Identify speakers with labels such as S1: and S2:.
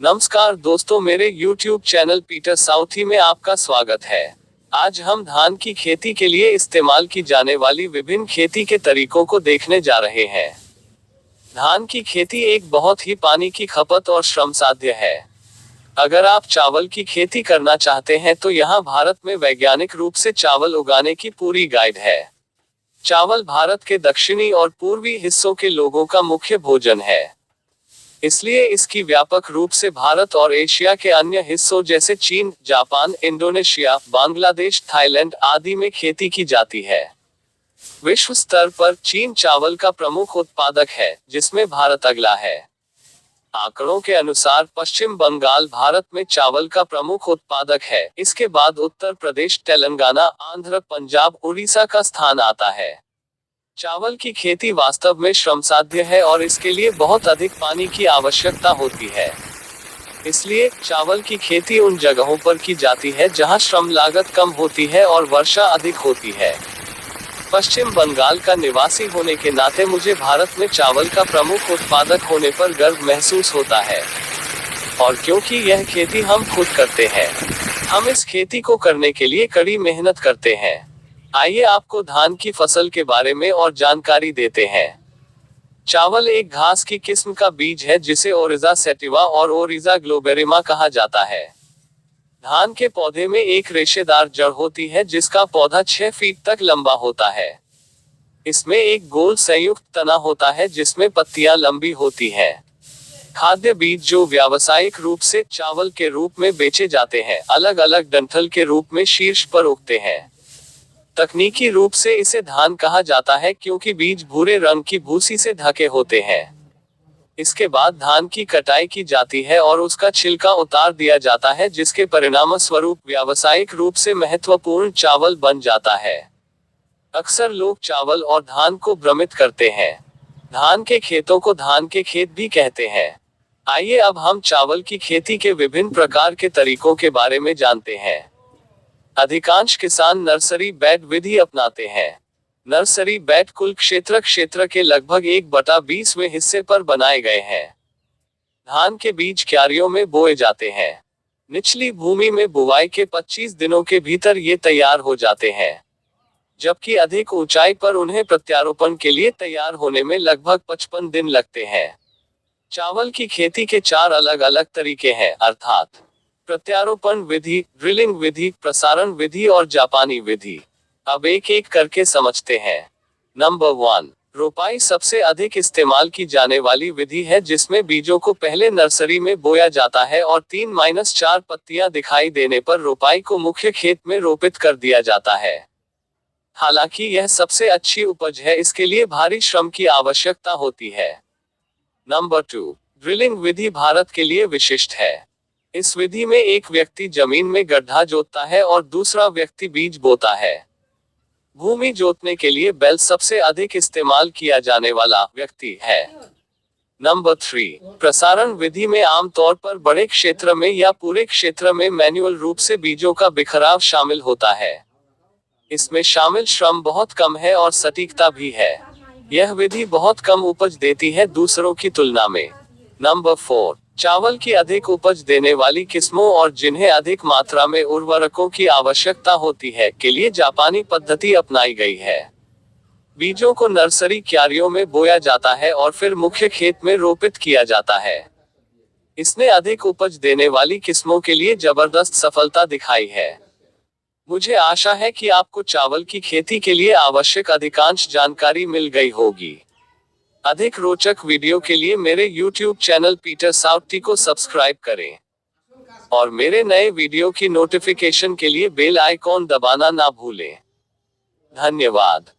S1: नमस्कार दोस्तों, मेरे YouTube चैनल पीटर साउथी में आपका स्वागत है। आज हम धान की खेती के लिए इस्तेमाल की जाने वाली विभिन्न खेती के तरीकों को देखने जा रहे हैं। धान की खेती एक बहुत ही पानी की खपत और श्रम साध्य है। अगर आप चावल की खेती करना चाहते हैं तो यहाँ भारत में वैज्ञानिक रूप से चावल उगाने की पूरी गाइड है। चावल भारत के दक्षिणी और पूर्वी हिस्सों के लोगों का मुख्य भोजन है, इसलिए इसकी व्यापक रूप से भारत और एशिया के अन्य हिस्सों जैसे चीन, जापान, इंडोनेशिया, बांग्लादेश, थाईलैंड आदि में खेती की जाती है। विश्व स्तर पर चीन चावल का प्रमुख उत्पादक है, जिसमें भारत अगला है। आंकड़ों के अनुसार पश्चिम बंगाल भारत में चावल का प्रमुख उत्पादक है। इसके बाद उत्तर प्रदेश, तेलंगाना, आंध्र, पंजाब, उड़ीसा का स्थान आता है। चावल की खेती वास्तव में श्रमसाध्य है और इसके लिए बहुत अधिक पानी की आवश्यकता होती है। इसलिए चावल की खेती उन जगहों पर की जाती है जहां श्रम लागत कम होती है और वर्षा अधिक होती है। पश्चिम बंगाल का निवासी होने के नाते मुझे भारत में चावल का प्रमुख उत्पादक होने पर गर्व महसूस होता है। और क्योंकि यह खेती हम खुद करते हैं, हम इस खेती को करने के लिए कड़ी मेहनत करते हैं। आइए आपको धान की फसल के बारे में और जानकारी देते हैं। चावल एक घास की किस्म का बीज है जिसे ओरिजा सेटिवा और ओरिजा ग्लोबेरिमा कहा जाता है। धान के पौधे में एक रेशेदार जड़ होती है जिसका पौधा 6 फीट तक लंबा होता है। इसमें एक गोल संयुक्त तना होता है जिसमें पत्तियां लंबी होती हैं। खाद्य बीज जो व्यावसायिक रूप से चावल के रूप में बेचे जाते हैं, अलग अलग डंठल के रूप में शीर्ष पर उगते हैं। तकनीकी रूप से इसे धान कहा जाता है क्योंकि बीज भूरे रंग की भूसी से ढके होते हैं। इसके बाद धान की कटाई की जाती है और उसका छिलका उतार दिया जाता है, जिसके परिणामस्वरूप व्यावसायिक रूप से महत्वपूर्ण चावल बन जाता है। अक्सर लोग चावल और धान को भ्रमित करते हैं। धान के खेतों को धान के खेत भी कहते हैं। आइए अब हम चावल की खेती के विभिन्न प्रकार के तरीकों के बारे में जानते हैं। अधिकांश किसान नर्सरी बेड विधि अपनाते हैं। नर्सरी बेड कुल क्षेत्र के लगभग 1/20वें हिस्से पर बनाए गए हैं। धान के बीज क्यारियों में बोए जाते हैं। निचली भूमि में बुवाई के 25 दिनों के भीतर ये तैयार हो जाते हैं, जबकि अधिक ऊंचाई पर उन्हें प्रत्यारोपण के लिए तैयार होने में लगभग 55 दिन लगते हैं। चावल की खेती के 4 अलग अलग तरीके हैं, अर्थात प्रत्यारोपण विधि, ड्रिलिंग विधि, प्रसारण विधि और जापानी विधि। अब एक एक करके समझते हैं। नंबर 1, रोपाई सबसे अधिक इस्तेमाल की जाने वाली विधि है, जिसमें बीजों को पहले नर्सरी में बोया जाता है और 3-4 पत्तियां दिखाई देने पर रोपाई को मुख्य खेत में रोपित कर दिया जाता है। हालांकि यह सबसे अच्छी उपज है, इसके लिए भारी श्रम की आवश्यकता होती है। नंबर 2, ड्रिलिंग विधि भारत के लिए विशिष्ट है। इस विधि में एक व्यक्ति जमीन में गड्ढा जोतता है और दूसरा व्यक्ति बीज बोता है। भूमि जोतने के लिए बैल सबसे अधिक इस्तेमाल किया जाने वाला व्यक्ति है। नंबर 3, प्रसारण विधि में आमतौर पर बड़े क्षेत्र में या पूरे क्षेत्र में मैन्युअल रूप से बीजों का बिखराव शामिल होता है। इसमें शामिल श्रम बहुत कम है और सटीकता भी है। यह विधि बहुत कम उपज देती है दूसरों की तुलना में। नंबर 4, चावल की अधिक उपज देने वाली किस्मों और जिन्हें अधिक मात्रा में उर्वरकों की आवश्यकता होती है के लिए जापानी पद्धति अपनाई गई है। बीजों को नर्सरी क्यारियों में बोया जाता है और फिर मुख्य खेत में रोपित किया जाता है। इसने अधिक उपज देने वाली किस्मों के लिए जबरदस्त सफलता दिखाई है। मुझे आशा है कि आपको चावल की खेती के लिए आवश्यक अधिकांश जानकारी मिल गई होगी। अधिक रोचक वीडियो के लिए मेरे YouTube चैनल पीटर साउथी को सब्सक्राइब करें और मेरे नए वीडियो की नोटिफिकेशन के लिए बेल आइकॉन दबाना ना भूलें। धन्यवाद।